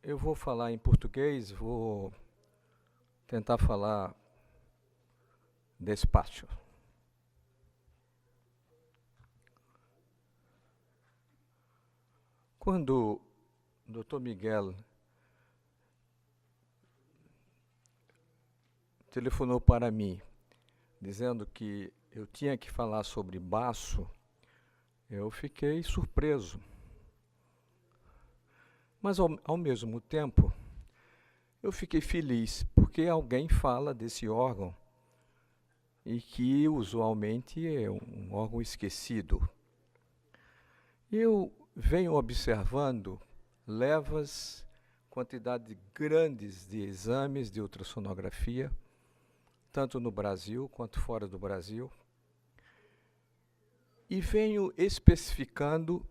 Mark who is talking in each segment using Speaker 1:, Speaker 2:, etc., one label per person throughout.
Speaker 1: Eu vou falar em português, vou tentar falar despacio. Quando o Dr. Miguel telefonou para mim, dizendo que eu tinha que falar sobre baço, eu fiquei surpreso. Mas, ao mesmo tempo, eu fiquei feliz, porque alguém fala desse órgão e que, usualmente, é um órgão esquecido. Eu venho observando quantidade grandes de exames de ultrassonografia, tanto no Brasil quanto fora do Brasil, e venho especificando,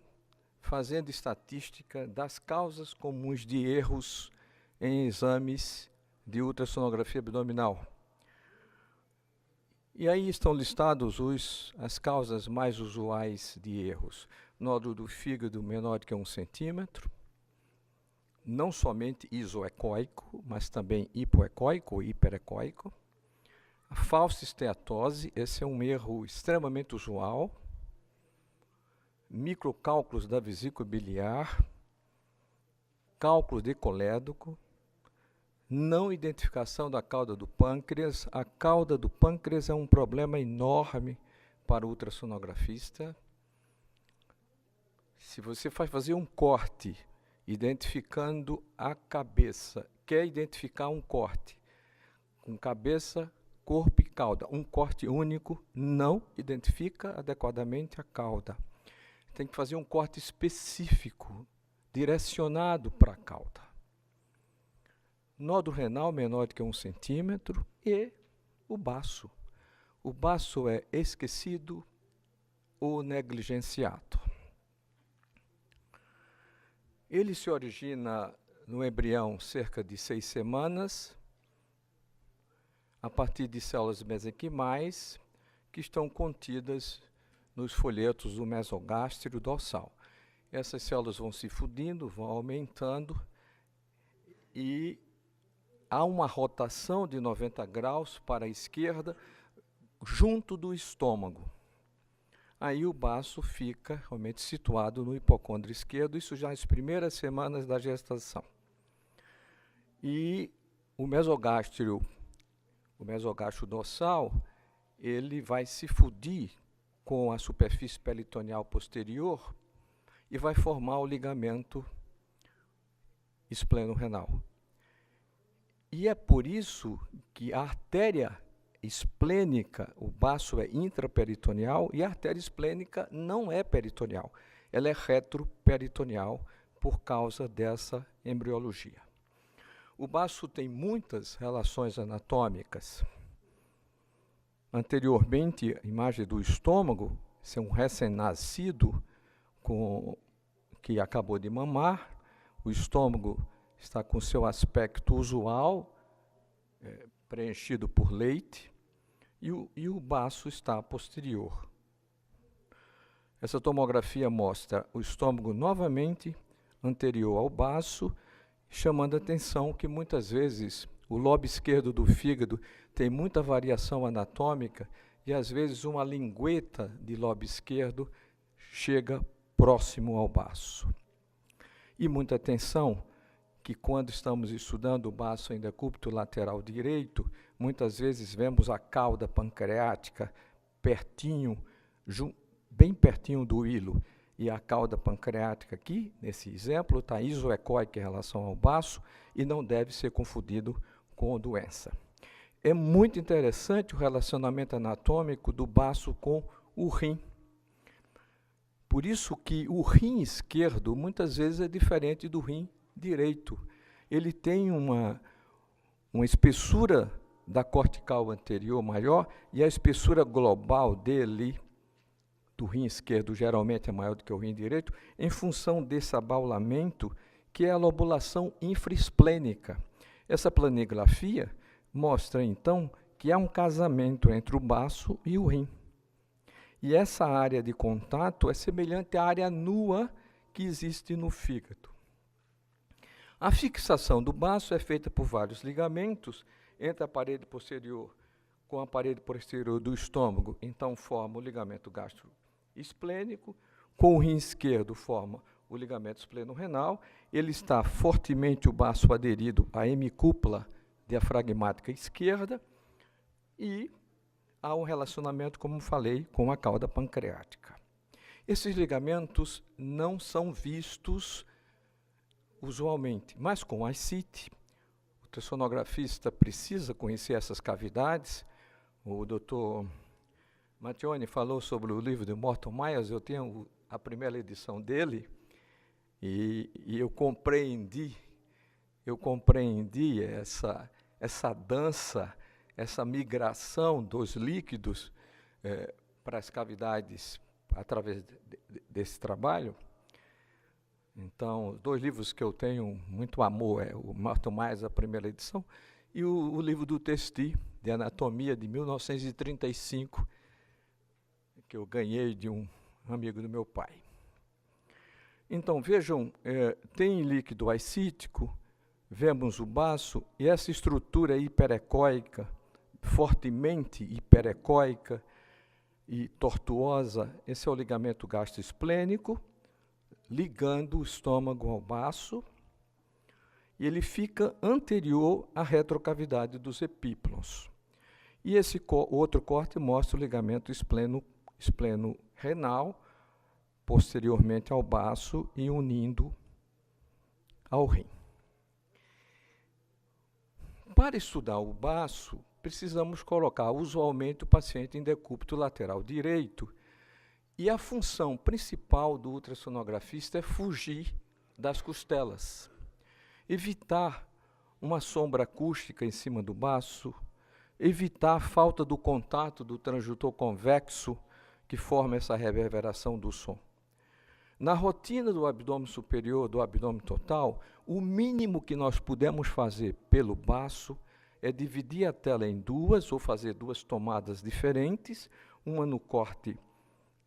Speaker 1: fazendo estatística das causas comuns de erros em exames de ultrassonografia abdominal. E aí estão listados as causas mais usuais de erros. Nódulo do fígado menor do que 1 centímetro, não somente isoecóico, mas também hipoecóico ou hiperecóico. A falsa esteatose, esse é um erro extremamente usual. Microcálculos da vesícula biliar, cálculo de colédoco, não identificação da cauda do pâncreas. A cauda do pâncreas é um problema enorme para o ultrassonografista. Se você vai fazer um corte identificando a cabeça, quer identificar um corte com cabeça, corpo e cauda, um corte único, não identifica adequadamente a cauda. Tem que fazer um corte específico, direcionado para a cauda. Nódulo renal menor do que 1 centímetro e o baço. O baço é esquecido ou negligenciado. Ele se origina no embrião cerca de 6 semanas, a partir de células mesenquimais que estão contidas nos folhetos do mesogástrio dorsal. Essas células vão se fundindo, vão aumentando e há uma rotação de 90 graus para a esquerda junto do estômago. Aí o baço fica realmente situado no hipocôndrio esquerdo, isso já nas primeiras semanas da gestação. E o mesogástrio dorsal, ele vai se fundir com a superfície peritoneal posterior e vai formar o ligamento espleno-renal. E é por isso que a artéria esplênica, o baço é intraperitoneal e a artéria esplênica não é peritoneal, ela é retroperitoneal por causa dessa embriologia. O baço tem muitas relações anatômicas. Anteriormente, a imagem do estômago, esse é um recém-nascido que acabou de mamar, o estômago está com seu aspecto usual, preenchido por leite, e o baço está posterior. Essa tomografia mostra o estômago novamente anterior ao baço, chamando a atenção que muitas vezes o lobo esquerdo do fígado tem muita variação anatômica e às vezes uma lingueta de lobo esquerdo chega próximo ao baço. E muita atenção que quando estamos estudando o baço em decúbito lateral direito, muitas vezes vemos a cauda pancreática bem pertinho do hilo. E a cauda pancreática aqui, nesse exemplo, está isoecóica em relação ao baço e não deve ser confundido com doença. É muito interessante o relacionamento anatômico do baço com o rim. Por isso que o rim esquerdo muitas vezes é diferente do rim direito. Ele tem uma espessura da cortical anterior maior e a espessura global dele, do rim esquerdo, geralmente é maior do que o rim direito, em função desse abaulamento, que é a lobulação infraesplênica. Essa planigrafia mostra, então, que há um casamento entre o baço e o rim. E essa área de contato é semelhante à área nua que existe no fígado. A fixação do baço é feita por vários ligamentos entre a parede posterior com a parede posterior do estômago, então forma o ligamento gastroesplênico, com o rim esquerdo forma o ligamento espleno-renal, ele está fortemente o baço aderido à hemicúpula diafragmática esquerda e há um relacionamento, como falei, com a cauda pancreática. Esses ligamentos não são vistos usualmente, mas com a ascite, o ultrassonografista precisa conhecer essas cavidades. O Dr. Mattioni falou sobre o livro de Morton Myers, eu tenho a primeira edição dele, e eu compreendi essa dança, essa migração dos líquidos para as cavidades através desse trabalho. Então, os 2 livros que eu tenho muito amor é o Morton Myers, a primeira edição, e o livro do Testi, de anatomia, de 1935, que eu ganhei de um amigo do meu pai. Então, vejam, tem líquido ascítico, vemos o baço, e essa estrutura hiperecóica, fortemente hiperecóica e tortuosa, esse é o ligamento gastroesplênico, ligando o estômago ao baço, e ele fica anterior à retrocavidade dos epíplons. E esse outro corte mostra o ligamento espleno-renal, posteriormente ao baço e unindo ao rim. Para estudar o baço, precisamos colocar usualmente o paciente em decúbito lateral direito, e a função principal do ultrassonografista é fugir das costelas, evitar uma sombra acústica em cima do baço, evitar a falta do contato do transdutor convexo, que forma essa reverberação do som. Na rotina do abdômen superior, do abdômen total, o mínimo que nós podemos fazer pelo baço é dividir a tela em 2 ou fazer 2 tomadas diferentes, uma no corte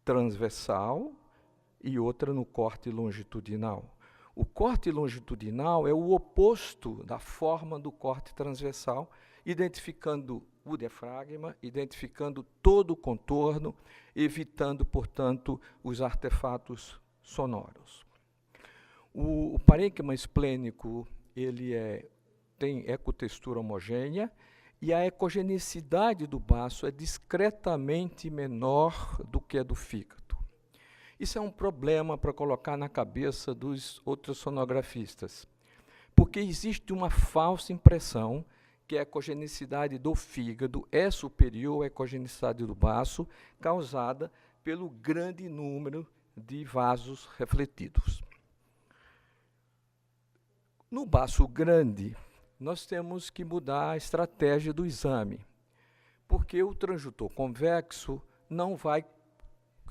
Speaker 1: transversal e outra no corte longitudinal. O corte longitudinal é o oposto da forma do corte transversal, identificando o diafragma, identificando todo o contorno, evitando, portanto, os artefatos sonoros. O parênquima esplênico, ele tem ecotextura homogênea, e a ecogenicidade do baço é discretamente menor do que a do fígado. Isso é um problema para colocar na cabeça dos ultrassonografistas, porque existe uma falsa impressão que a ecogenicidade do fígado é superior à ecogenicidade do baço, causada pelo grande número de vasos refletidos. No baço grande, nós temos que mudar a estratégia do exame, porque o transdutor convexo não vai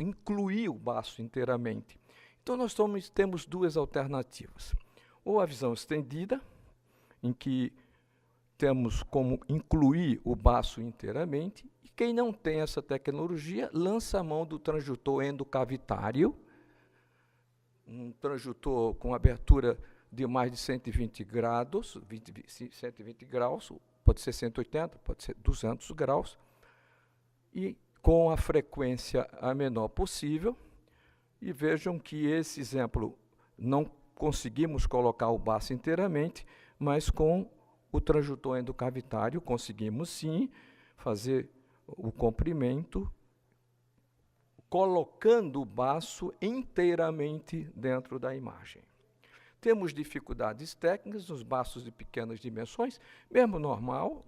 Speaker 1: incluir o baço inteiramente. Então, nós temos 2 alternativas. Ou a visão estendida, em que temos como incluir o baço inteiramente, e quem não tem essa tecnologia, lança a mão do transdutor endocavitário, um transdutor com abertura de mais de 120 graus, 120 graus, pode ser 180, pode ser 200 graus, e com a frequência a menor possível. E vejam que esse exemplo não conseguimos colocar o baço inteiramente, mas com o transdutor endocavitário conseguimos sim fazer o comprimento, colocando o baço inteiramente dentro da imagem. Temos dificuldades técnicas nos baços de pequenas dimensões, mesmo normal,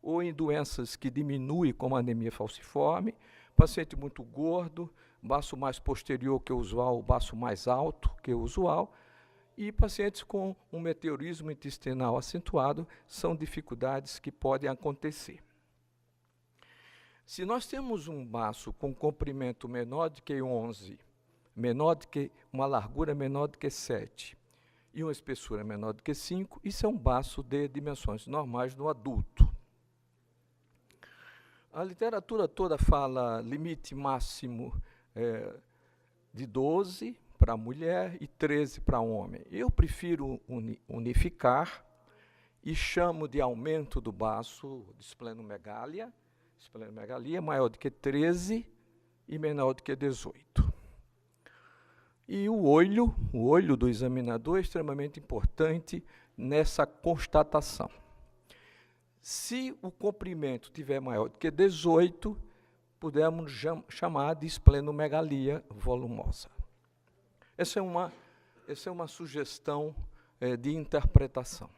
Speaker 1: ou em doenças que diminuem, como a anemia falciforme, paciente muito gordo, baço mais posterior que o usual, baço mais alto que o usual, e pacientes com um meteorismo intestinal acentuado, são dificuldades que podem acontecer. Se nós temos um baço com comprimento menor do que 11, uma largura menor do que 7 e uma espessura menor do que 5, isso é um baço de dimensões normais no adulto. A literatura toda fala limite máximo de 12 para mulher e 13 para homem. Eu prefiro unificar e chamo de aumento do baço de esplenomegalia. Esplenomegalia maior do que 13 e menor do que 18. E o olho do examinador é extremamente importante nessa constatação. Se o comprimento tiver maior do que 18, podemos chamar de esplenomegalia volumosa. Essa é uma sugestão de interpretação.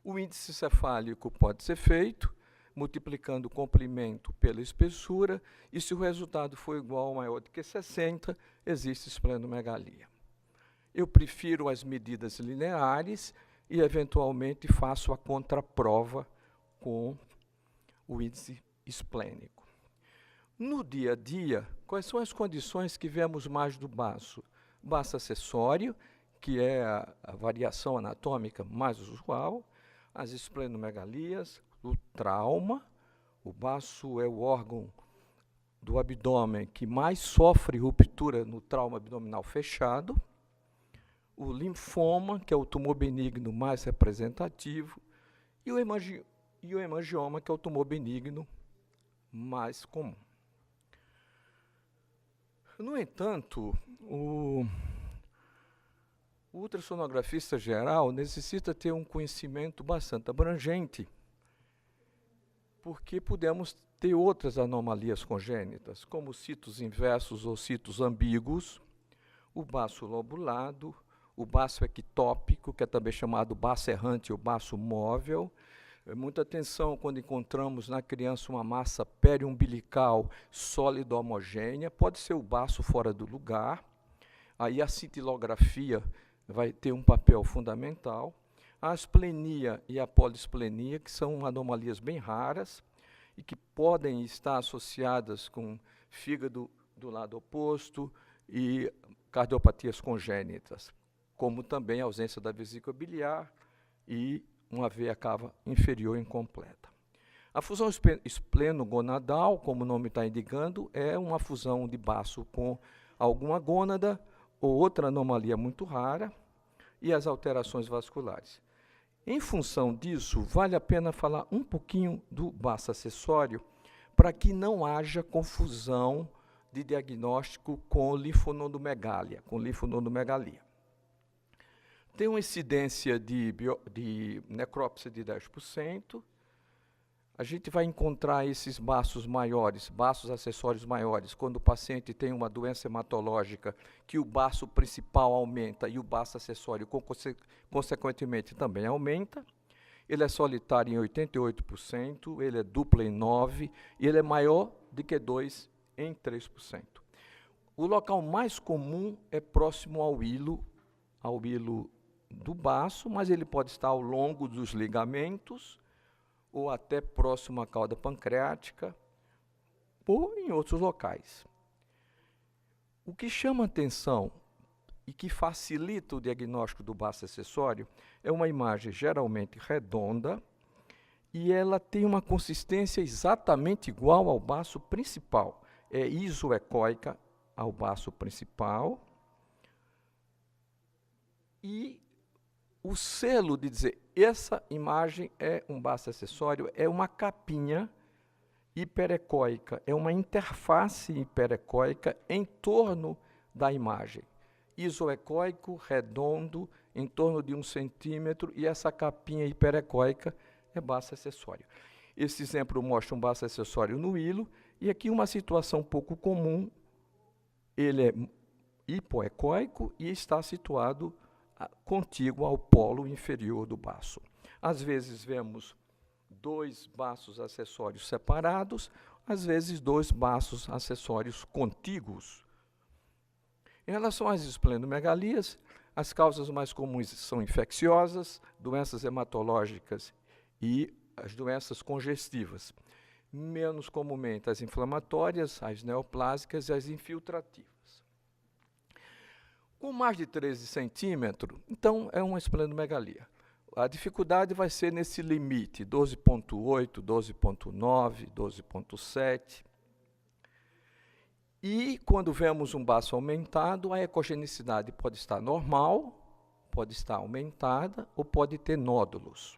Speaker 1: O índice cefálico pode ser feito multiplicando o comprimento pela espessura, e se o resultado for igual ou maior do que 60, existe esplenomegalia. Eu prefiro as medidas lineares e, eventualmente, faço a contraprova com o índice esplênico. No dia a dia, quais são as condições que vemos mais do baço? Baço acessório, que é a variação anatômica mais usual, as esplenomegalias, o trauma. O baço é o órgão do abdômen que mais sofre ruptura no trauma abdominal fechado, o linfoma, que é o tumor benigno mais representativo, e o hemangioma, que é o tumor benigno mais comum. No entanto, o ultrassonografista geral necessita ter um conhecimento bastante abrangente, porque podemos ter outras anomalias congênitas, como citos inversos ou citos ambíguos, o baço lobulado, o baço ectópico, que é também chamado baço errante ou baço móvel. Muita atenção quando encontramos na criança uma massa periumbilical sólida homogênea, pode ser o baço fora do lugar, aí a cintilografia vai ter um papel fundamental. A asplenia e a polisplenia, que são anomalias bem raras e que podem estar associadas com fígado do lado oposto e cardiopatias congênitas, como também a ausência da vesícula biliar e uma veia cava inferior incompleta. A fusão esplenogonadal, como o nome está indicando, é uma fusão de baço com alguma gônada ou outra anomalia muito rara e as alterações vasculares. Em função disso, vale a pena falar um pouquinho do baço acessório para que não haja confusão de diagnóstico com linfonodomegalia, Tem uma incidência de necrópsia de 10%. A gente vai encontrar esses baços maiores, baços acessórios maiores, quando o paciente tem uma doença hematológica que o baço principal aumenta e o baço acessório, consequentemente, também aumenta. Ele é solitário em 88%, ele é duplo em 9% e ele é maior do que 2 em 3%. O local mais comum é próximo ao hilo do baço, mas ele pode estar ao longo dos ligamentos, ou até próximo à cauda pancreática, ou em outros locais. O que chama atenção e que facilita o diagnóstico do baço acessório é uma imagem geralmente redonda e ela tem uma consistência exatamente igual ao baço principal. É isoecóica ao baço principal. E o selo de dizer essa imagem é um baço acessório é uma capinha hiperecóica, é uma interface hiperecóica em torno da imagem. Isoecóico, redondo, em torno de 1 centímetro, e essa capinha hiperecóica é baço acessório. Esse exemplo mostra um baço acessório no hilo, e aqui uma situação pouco comum, ele é hipoecóico e está situado contíguo ao polo inferior do baço. Às vezes vemos 2 baços acessórios separados, às vezes 2 baços acessórios contíguos. Em relação às esplenomegalias, as causas mais comuns são infecciosas, doenças hematológicas e as doenças congestivas. Menos comumente as inflamatórias, as neoplásicas e as infiltrativas. Com mais de 13 centímetros, então é uma esplenomegalia. A dificuldade vai ser nesse limite, 12,8, 12,9, 12,7. E, quando vemos um baço aumentado, a ecogenicidade pode estar normal, pode estar aumentada ou pode ter nódulos.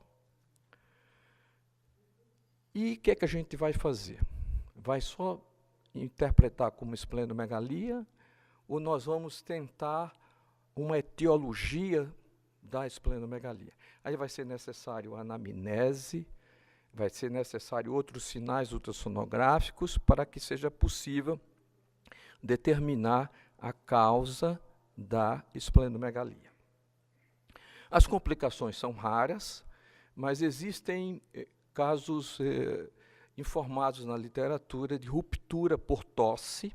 Speaker 1: E o que é que a gente vai fazer? Vai só interpretar como esplenomegalia ou nós vamos tentar uma etiologia da esplenomegalia? Aí vai ser necessário anamnese, vai ser necessário outros sinais ultrassonográficos para que seja possível determinar a causa da esplenomegalia. As complicações são raras, mas existem casos informados na literatura de ruptura por tosse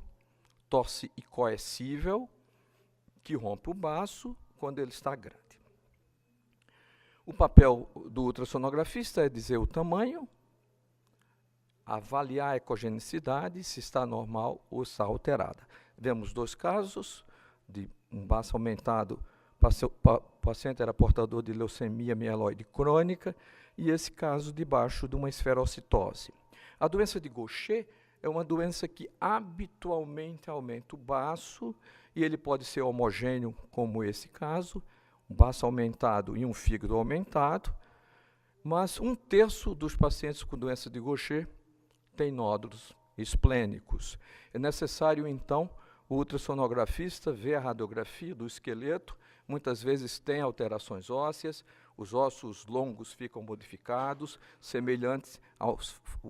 Speaker 1: incoercível, que rompe o baço quando ele está grande. O papel do ultrassonografista é dizer o tamanho, avaliar a ecogenicidade, se está normal ou está alterada. Vemos 2 casos de um baço aumentado. O paciente era portador de leucemia mieloide crônica e esse caso debaixo de uma esferocitose. A doença de Gaucher é uma doença que habitualmente aumenta o baço e ele pode ser homogêneo, como esse caso, um baço aumentado e um fígado aumentado, mas 1/3 dos pacientes com doença de Gaucher tem nódulos esplênicos. É necessário, então, o ultrassonografista ver a radiografia do esqueleto. Muitas vezes tem alterações ósseas, os ossos longos ficam modificados, semelhantes ao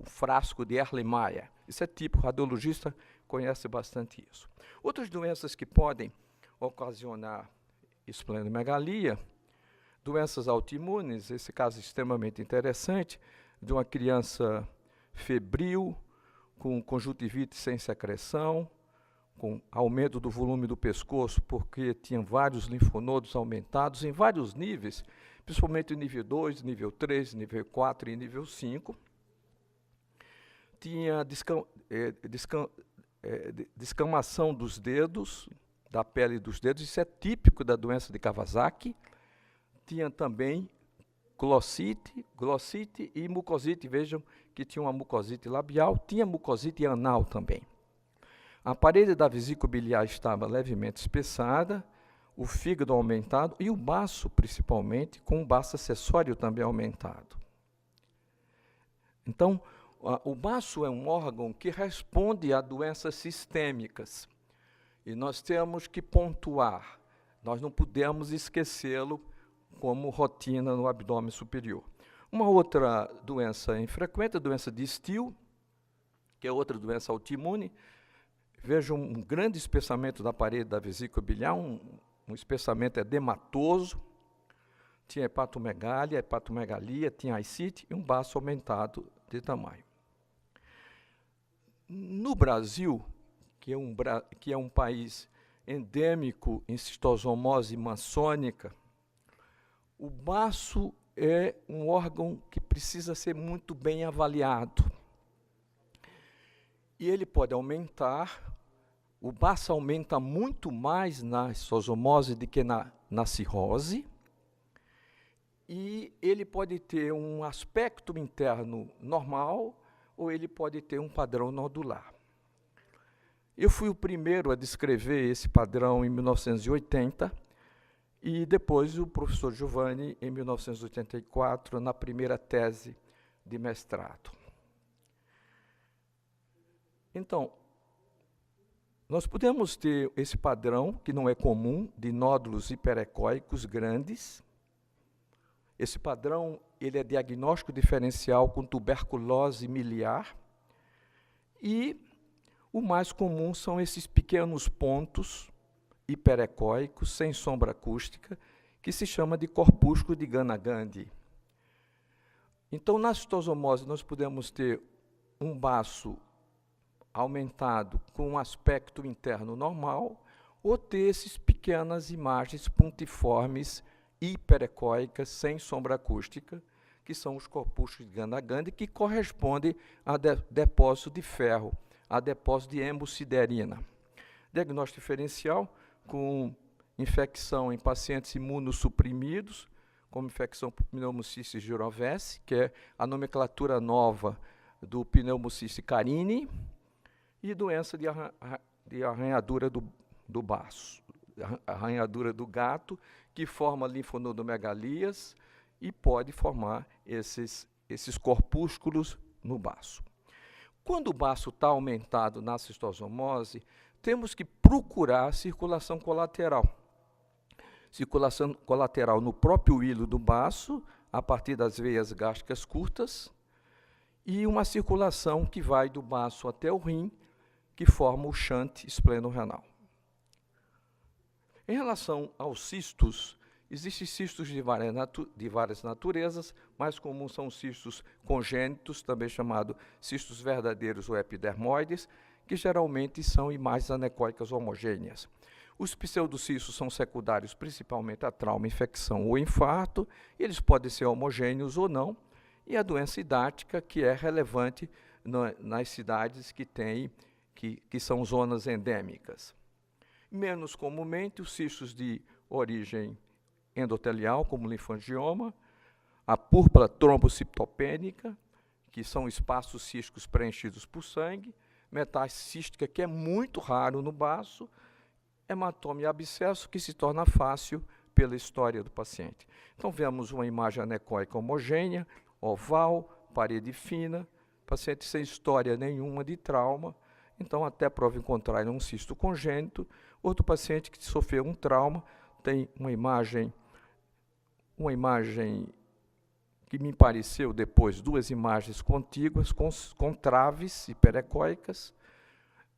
Speaker 1: frasco de Erlenmeyer. Isso é tipo, o radiologista conhece bastante isso. Outras doenças que podem ocasionar esplenomegalia, doenças autoimunes, esse caso é extremamente interessante, de uma criança febril, com conjuntivite sem secreção, com aumento do volume do pescoço, porque tinha vários linfonodos aumentados em vários níveis, principalmente o nível 2, nível 3, nível 4 e nível 5. Tinha descamação dos dedos, da pele dos dedos, isso é típico da doença de Kawasaki. Tinha também glossite e mucosite, vejam que tinha uma mucosite labial, tinha mucosite anal também. A parede da vesícula biliar estava levemente espessada, o fígado aumentado e o baço, principalmente, com o baço acessório também aumentado. Então, o baço é um órgão que responde a doenças sistêmicas. E nós temos que pontuar, nós não podemos esquecê-lo como rotina no abdômen superior. Uma outra doença infrequente, a doença de Still, que é outra doença autoimune. Veja um grande espessamento da parede da vesícula biliar, um espessamento edematoso, tinha hepatomegalia, tinha ascite e um baço aumentado de tamanho. No Brasil, que é um país endêmico em cistosomose maçônica, o baço é um órgão que precisa ser muito bem avaliado. E ele pode aumentar, o baço aumenta muito mais na cistosomose do que na cirrose, e ele pode ter um aspecto interno normal, ou ele pode ter um padrão nodular. Eu fui o primeiro a descrever esse padrão em 1980, e depois o professor Giovanni, em 1984, na primeira tese de mestrado. Então, nós podemos ter esse padrão, que não é comum, de nódulos hiperecóicos grandes. Esse padrão ele é diagnóstico diferencial com tuberculose miliar. E o mais comum são esses pequenos pontos hiperecóicos, sem sombra acústica, que se chama de corpúsculo de Ganna-Gandhi. Então, na citosomose, nós podemos ter um baço aumentado com um aspecto interno normal, ou ter essas pequenas imagens pontiformes hiperecóicas sem sombra acústica, que são os corpúsculos de Ganna-Gandhi, que correspondem a depósito de ferro, a depósito de hemosiderina. Diagnóstico diferencial com infecção em pacientes imunossuprimidos, como infecção por pneumocystis jirovecii, que é a nomenclatura nova do pneumocystis carinii, e doença de arranhadura do baço, arranhadura do gato, que forma linfonodomegalias e pode formar esses corpúsculos no baço. Quando o baço está aumentado na cistosomose, temos que procurar circulação colateral. Circulação colateral no próprio hilo do baço, a partir das veias gástricas curtas, e uma circulação que vai do baço até o rim, que forma o shunt espleno-renal. Em relação aos cistos, existem cistos de várias naturezas. Mais comuns são os cistos congênitos, também chamados cistos verdadeiros ou epidermoides, que geralmente são imagens anecoicas homogêneas. Os pseudocistos são secundários principalmente a trauma, infecção ou infarto, e eles podem ser homogêneos ou não, e a doença idática, que é relevante nas cidades que são zonas endêmicas. Menos comumente, os cistos de origem endotelial, como linfangioma, a púrpura trombocitopênica, que são espaços císticos preenchidos por sangue, metástase cística, que é muito raro no baço, hematoma e abscesso, que se torna fácil pela história do paciente. Então, vemos uma imagem anecoica homogênea, oval, parede fina, paciente sem história nenhuma de trauma, então até prova encontrar um cisto congênito. Outro paciente que sofreu um trauma, tem uma imagem que me pareceu depois, duas imagens contíguas com traves hiperecóicas.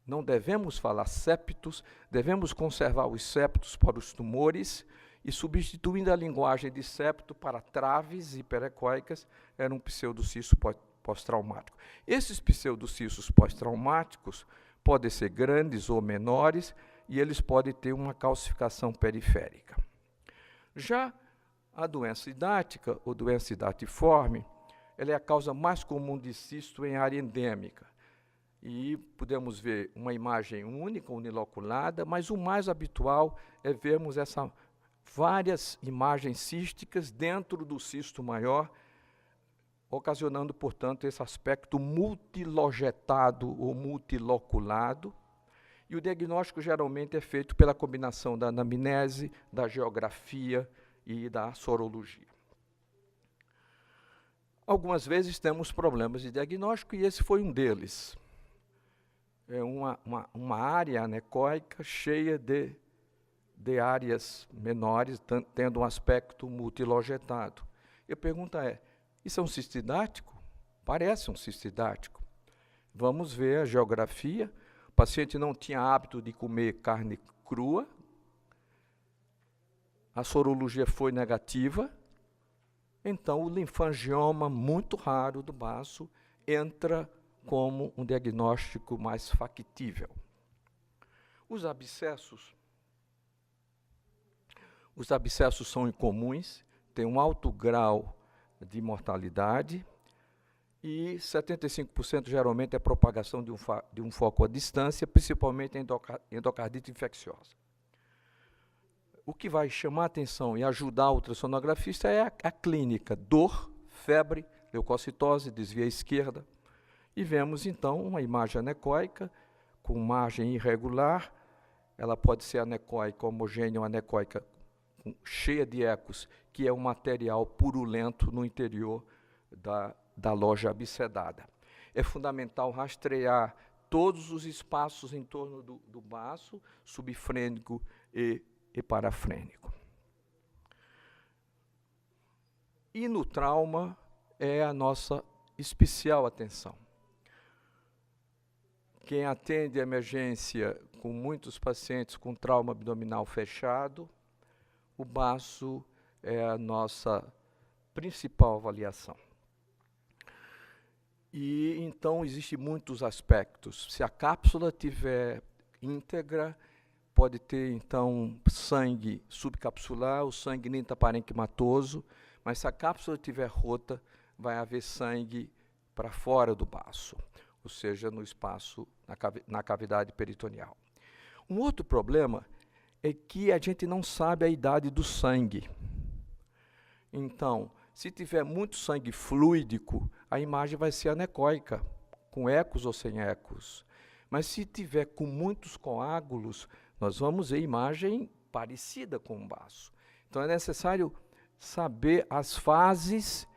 Speaker 1: Não devemos falar septos, devemos conservar os septos para os tumores, e substituindo a linguagem de septo para traves hiperecóicas, era um pseudocisto pós-traumático. Esses pseudocistos pós-traumáticos podem ser grandes ou menores, e eles podem ter uma calcificação periférica. Já a doença idática, ou doença idatiforme, ela é a causa mais comum de cisto em área endêmica. E podemos ver uma imagem única, uniloculada, mas o mais habitual é vermos várias imagens císticas dentro do cisto maior, ocasionando, portanto, esse aspecto multilogetado ou multiloculado. E o diagnóstico geralmente é feito pela combinação da anamnese, da geografia e da sorologia. Algumas vezes temos problemas de diagnóstico, e esse foi um deles. É uma área anecoica cheia de áreas menores, tendo um aspecto multilogetado. E a pergunta é, isso é um cisto idático? Parece um cisto idático. Vamos ver a geografia. O paciente não tinha hábito de comer carne crua. A sorologia foi negativa. Então, o linfangioma muito raro do baço entra como um diagnóstico mais factível. Os abscessos são incomuns, têm um alto grau de mortalidade, e 75% geralmente é propagação de um foco à distância, principalmente endocardite infecciosa. O que vai chamar a atenção e ajudar o ultrassonografista é a clínica: dor, febre, leucocitose, desvio à esquerda. E vemos, então, uma imagem anecoica com margem irregular. Ela pode ser anecoica homogênea ou anecoica cheia de ecos, que é um material purulento no interior da loja abscedada. É fundamental rastrear todos os espaços em torno do baço, subfrênico e parafrênico. E no trauma é a nossa especial atenção. Quem atende a emergência com muitos pacientes com trauma abdominal fechado, o baço é a nossa principal avaliação. E então existem muitos aspectos. Se a cápsula estiver íntegra, pode ter então sangue subcapsular, o sangue nitaparenquimatoso, mas se a cápsula estiver rota, vai haver sangue para fora do baço, ou seja, no espaço, na cavidade peritoneal. Um outro problema é que a gente não sabe a idade do sangue. Então, se tiver muito sangue fluídico, a imagem vai ser anecóica, com ecos ou sem ecos. Mas se tiver com muitos coágulos, nós vamos ver imagem parecida com o baço. Então é necessário saber as fases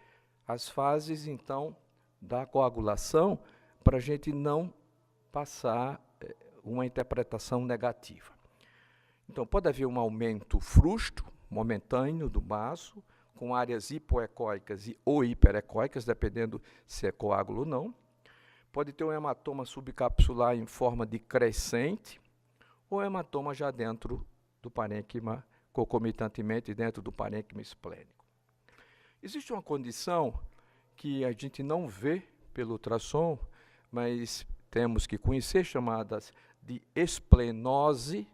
Speaker 1: então da coagulação, para a gente não passar uma interpretação negativa. Então pode haver um aumento frustro, momentâneo do baço, com áreas hipoecóicas ou hiperecóicas, dependendo se é coágulo ou não. Pode ter um hematoma subcapsular em forma de crescente, ou hematoma já dentro do parênquima, concomitantemente dentro do parênquima esplênico. Existe uma condição que a gente não vê pelo ultrassom, mas temos que conhecer, chamadas de esplenose,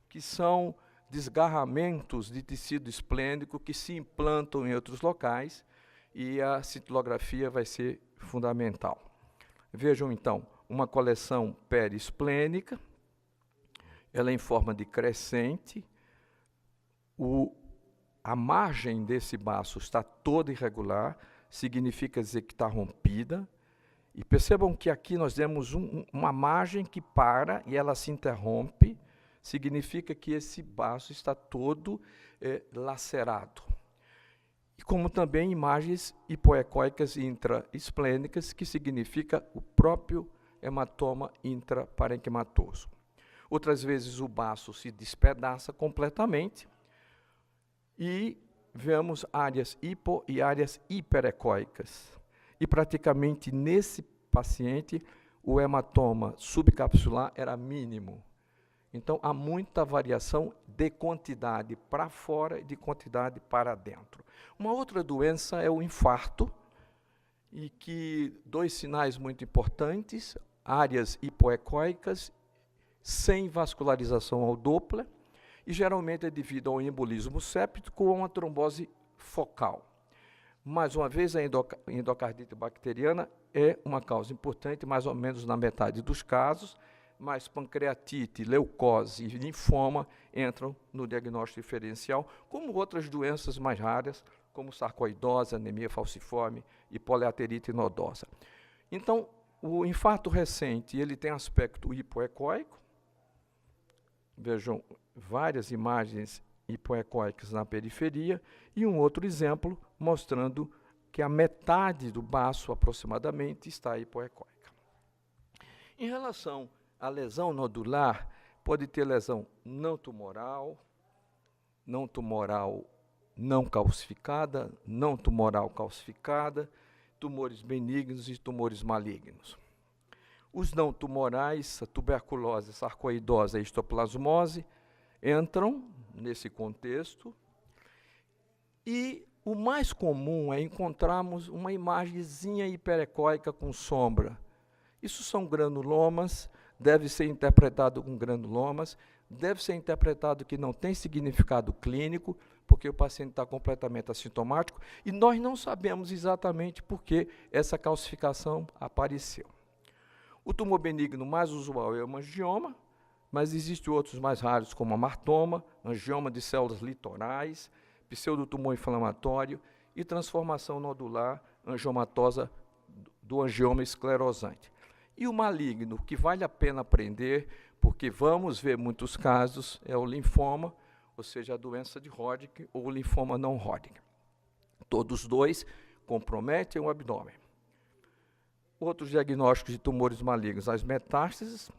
Speaker 1: que são desgarramentos de tecido esplênico que se implantam em outros locais, e a cintilografia vai ser fundamental. Vejam, então, uma coleção periesplênica, ela é em forma de crescente, a margem desse baço está toda irregular, significa dizer que está rompida, e percebam que aqui nós temos uma margem que para e ela se interrompe, significa que esse baço está todo lacerado. E como também imagens hipoecóicas intraesplênicas, que significa o próprio hematoma intraparenquimatoso. Outras vezes o baço se despedaça completamente e vemos áreas hipo e áreas hiperecóicas. E praticamente nesse paciente o hematoma subcapsular era mínimo. Então, há muita variação de quantidade para fora e de quantidade para dentro. Uma outra doença é o infarto, e que dois sinais muito importantes, áreas hipoecóicas, sem vascularização ao Doppler, e geralmente é devido ao embolismo séptico ou a uma trombose focal. Mais uma vez, a endocardite bacteriana é uma causa importante, mais ou menos na metade dos casos, mas pancreatite, leucose e linfoma entram no diagnóstico diferencial, como outras doenças mais raras, como sarcoidose, anemia falciforme e poliarterite nodosa. Então, o infarto recente, ele tem aspecto hipoecóico. Vejam várias imagens hipoecóicas na periferia, e um outro exemplo mostrando que a metade do baço, aproximadamente, está hipoecóica. Em relação à lesão nodular, pode ter lesão não tumoral não calcificada, não tumoral calcificada, tumores benignos e tumores malignos. Os não tumorais, a tuberculose, a sarcoidose e a histoplasmose, entram nesse contexto, e o mais comum é encontrarmos uma imagenzinha hiperecóica com sombra. Isso são granulomas, deve ser interpretado com granulomas, deve ser interpretado que não tem significado clínico, porque o paciente está completamente assintomático, e nós não sabemos exatamente por que essa calcificação apareceu. O tumor benigno mais usual é o angioma, mas existem outros mais raros, como amartoma, angioma de células litorais, pseudotumor inflamatório e transformação nodular angiomatosa do angioma esclerosante. E o maligno, que vale a pena aprender, porque vamos ver muitos casos, é o linfoma, ou seja, a doença de Hodgkin ou o linfoma não Hodgkin. Todos dois comprometem o abdômen. Outros diagnósticos de tumores malignos, as metástases,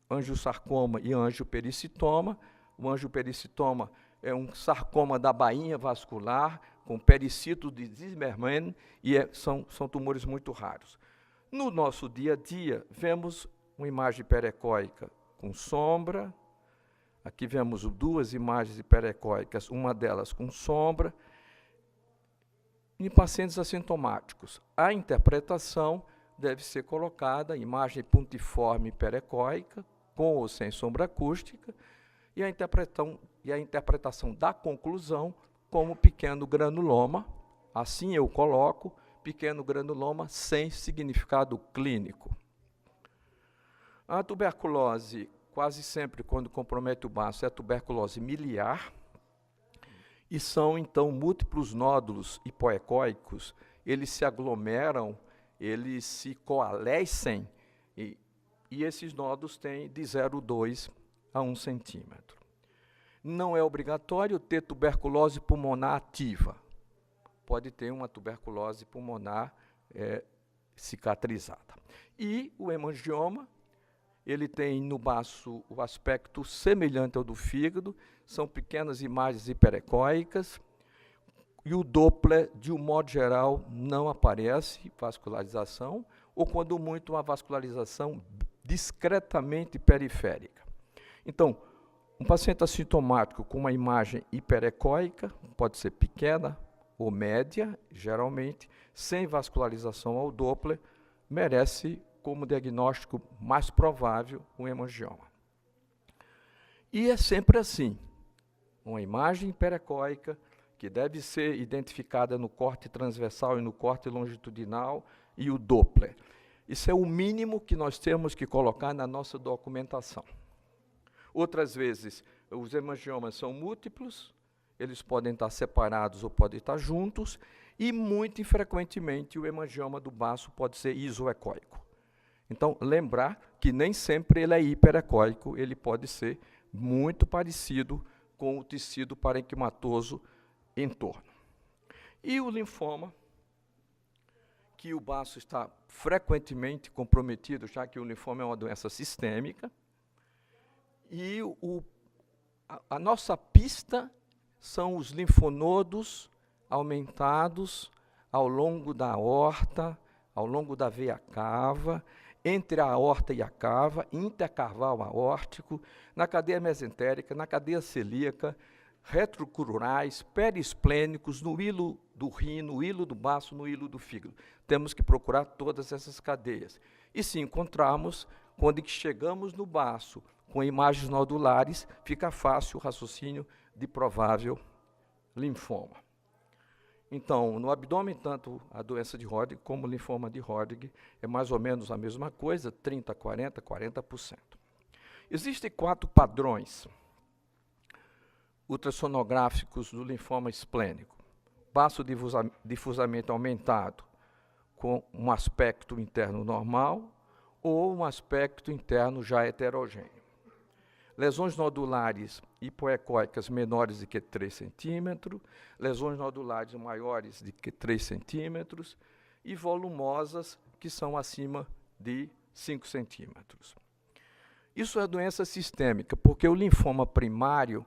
Speaker 1: angiosarcoma e angiopericitoma. O angiopericitoma é um sarcoma da bainha vascular, com pericito de Zimmermann, e são tumores muito raros. No nosso dia a dia, vemos uma imagem hiperecóica com sombra. Aqui vemos duas imagens hiperecóicas, uma delas com sombra. Em pacientes assintomáticos, a interpretação deve ser colocada, imagem puntiforme hiperecóica, com ou sem sombra acústica, e a interpretação da conclusão como pequeno granuloma, assim eu coloco, pequeno granuloma sem significado clínico. A tuberculose, quase sempre, quando compromete o baço, é a tuberculose miliar, E são, então, múltiplos nódulos hipoecóicos, eles se aglomeram, eles se coalescem, e esses nódulos têm de 0,2 a 1 centímetro. Não é obrigatório ter tuberculose pulmonar ativa. Pode ter uma tuberculose pulmonar cicatrizada. E o hemangioma, ele tem no baço o aspecto semelhante ao do fígado, são pequenas imagens hiperecóicas, e o Doppler, de um modo geral, não aparece vascularização, ou quando muito, uma vascularização discretamente periférica. Então, um paciente assintomático com uma imagem hiperecóica, pode ser pequena ou média, geralmente, sem vascularização ao Doppler, merece como diagnóstico mais provável um hemangioma. E é sempre assim, uma imagem hiperecóica que deve ser identificada no corte transversal e no corte longitudinal e o Doppler. Isso é o mínimo que nós temos que colocar na nossa documentação. Outras vezes, os hemangiomas são múltiplos, eles podem estar separados ou podem estar juntos, e muito infrequentemente o hemangioma do baço pode ser isoecóico. Então, lembrar que nem sempre ele é hiperecóico, ele pode ser muito parecido com o tecido parenquimatoso em torno. E o linfoma, que o baço está frequentemente comprometido, já que o linfoma é uma doença sistêmica, e a nossa pista são os linfonodos aumentados ao longo da aorta, ao longo da veia cava, entre a aorta e a cava, intercarval aórtico, na cadeia mesentérica, na cadeia celíaca, retrocrurais, periesplênicos, no hilo do rim, no hilo do baço, no hilo do fígado. Temos que procurar todas essas cadeias. E se encontrarmos, quando chegamos no baço, com imagens nodulares, fica fácil o raciocínio de provável linfoma. Então, no abdômen, tanto a doença de Hodgkin como o linfoma de Hodgkin é mais ou menos a mesma coisa, 30%, 40%, 40%. Existem 4 padrões ultrassonográficos do linfoma esplênico. Baço difusamente aumentado, com um aspecto interno normal, ou um aspecto interno já heterogêneo. Lesões nodulares hipoecóicas menores de que 3 centímetros, lesões nodulares maiores de que 3 centímetros e volumosas que são acima de 5 centímetros. Isso é doença sistêmica, porque o linfoma primário,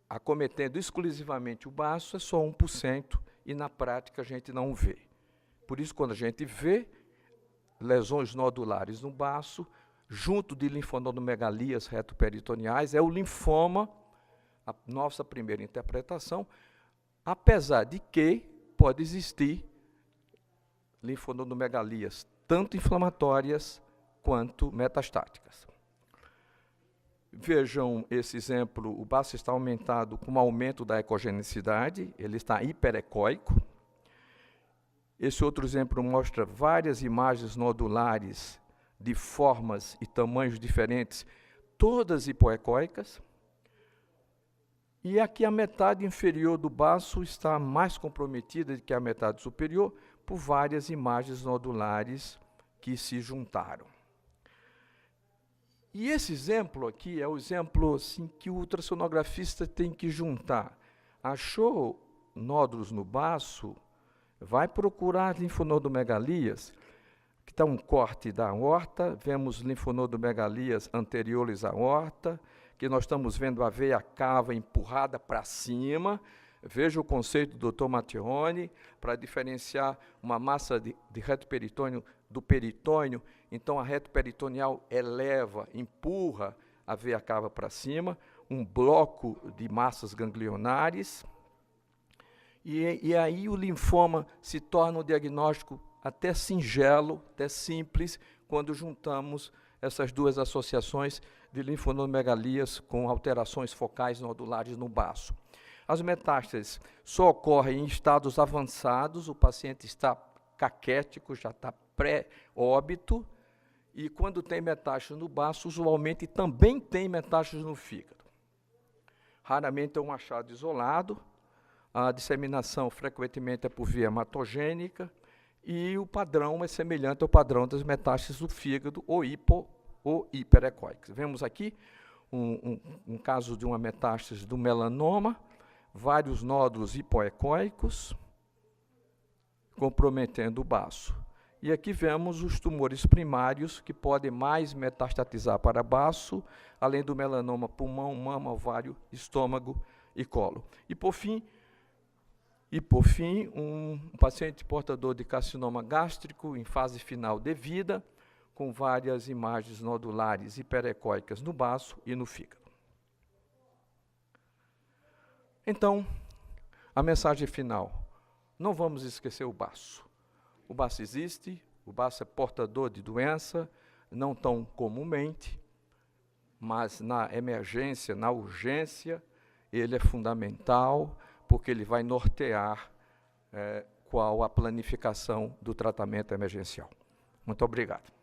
Speaker 1: acometendo exclusivamente o baço, é só 1% e na prática a gente não vê. Por isso, quando a gente vê lesões nodulares no baço, junto de linfonodomegalias retoperitoneais, é o linfoma, a nossa primeira interpretação, apesar de que pode existir linfonodomegalias, tanto inflamatórias quanto metastáticas. Vejam esse exemplo, o baço está aumentado com o aumento da ecogenicidade, ele está hiperecóico. Esse outro exemplo mostra várias imagens nodulares de formas e tamanhos diferentes, todas hipoecóicas. E aqui a metade inferior do baço está mais comprometida do que a metade superior, por várias imagens nodulares que se juntaram. E esse exemplo aqui é o exemplo assim, que o ultrassonografista tem que juntar. Achou nódulos no baço, vai procurar linfonodomegalias, que está um corte da aorta, vemos linfonodomegalias anteriores à aorta, que nós estamos vendo a veia cava empurrada para cima. Veja o conceito do Dr. Mattioni, para diferenciar uma massa de reto peritônio do peritônio. Então, a reto peritoneal eleva, empurra a veia cava para cima, um bloco de massas ganglionares. E aí o linfoma se torna um diagnóstico até singelo, até simples, quando juntamos essas duas associações de linfonomegalias com alterações focais nodulares no baço. As metástases só ocorrem em estados avançados, o paciente está caquético, já está pré-óbito, e quando tem metástase no baço, usualmente também tem metástase no fígado. Raramente é um achado isolado, A disseminação frequentemente é por via hematogênica e o padrão é semelhante ao padrão das metástases do fígado ou hiperecóicas. Vemos aqui um caso de uma metástase do melanoma, vários nódulos hipoecóicos, comprometendo o baço. E aqui vemos os tumores primários que podem mais metastatizar para baço, além do melanoma pulmão, mama, ovário, estômago e colo. E por fim, um paciente portador de carcinoma gástrico em fase final de vida, com várias imagens nodulares hiperecóicas no baço e no fígado. Então, a mensagem final: não vamos esquecer o baço. O baço existe, o baço é portador de doença, não tão comumente, mas na emergência, na urgência, ele é fundamental, porque ele vai nortear qual a planificação do tratamento emergencial. Muito obrigado.